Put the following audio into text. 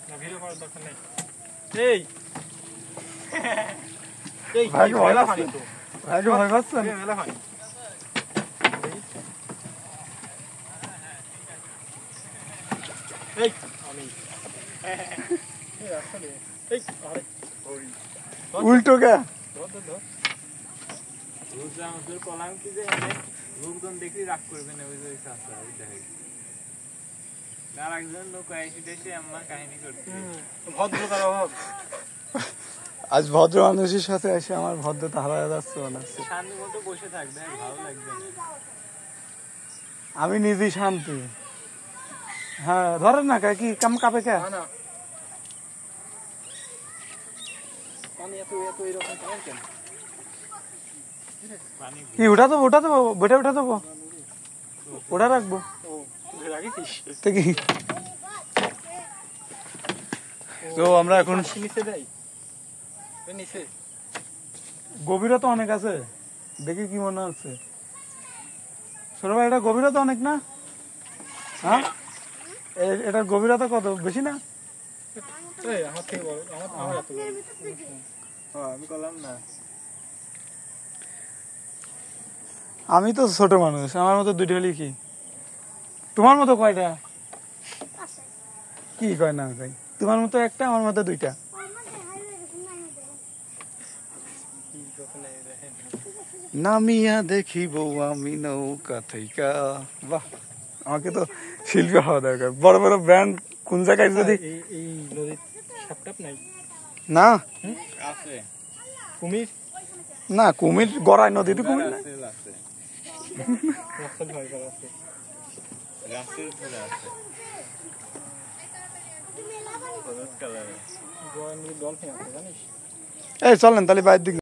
না ভিডিও করার দরকার নেই। এই এই ভাই মেলা পানি তো ভাই ভয় পাচ্ছেন মেলা পানি। এই আমি এই আসলে এই আরে ওই উল্টো কে ধর ধর ধর রোজা আমাদের কলাম কি যে লোকজন দেখি রাগ করবে না, ওই যে চাচা ওই দেখে আর একজন লোক এসে আমার কাহিনী করছে। ভদ্রতার অভাব। আজ ভদ্র মানুষের সাথে এসে আমার ভদ্রতা হারায় যাচ্ছে মনে হচ্ছে। শান্তি মতো বসে থাকবে, ভালো লাগবে না। আমি নিজেই শান্তি। হ্যাঁ ধরেন না কি কাম কাপে কে না পানি এত এত এরকম কেমন কেন পানি কি ওটা দেবো বেটা ওটা দেবো ওটা রাখবো ও রাখিস তো কি তো আমরা এখন নিচে দেই নিচে গভীরতা অনেক আছে, দেখি কি মনে হচ্ছে ছোট ভাই, এটা গভীরতা অনেক না? হ্যাঁ এটার গভীরতা কত, বেশি না? এই আমার থেকে বড় আমার এত বড়। আমি করলাম না। আমি তো ছোট মানুষ, আমার মতো দুইটা হলি কি, তোমার মতো কয়টা? কি কয় না কয়, তোমার মতো একটা, আমার মতো দুইটা। নামিয়া দেখিব আমি নৌকা থেকে। বাহ, আমাকে তো শিল্পী হওয়া দরকার। বড় বড় ব্যান্ড কোন জায়গায় যদি এই নদীর সাপটাপ নাই না আছে কুমির না, কুমির গড়াই নদীতে কুমির না। আছে আছে রাস্তার ভয় করা আছে রাস্তার উপরে আছে হলুদ কালারের গোয়া নদীর ডলফিন আছে জানিস? এই চলেন তাহলে বাইরের দিকে।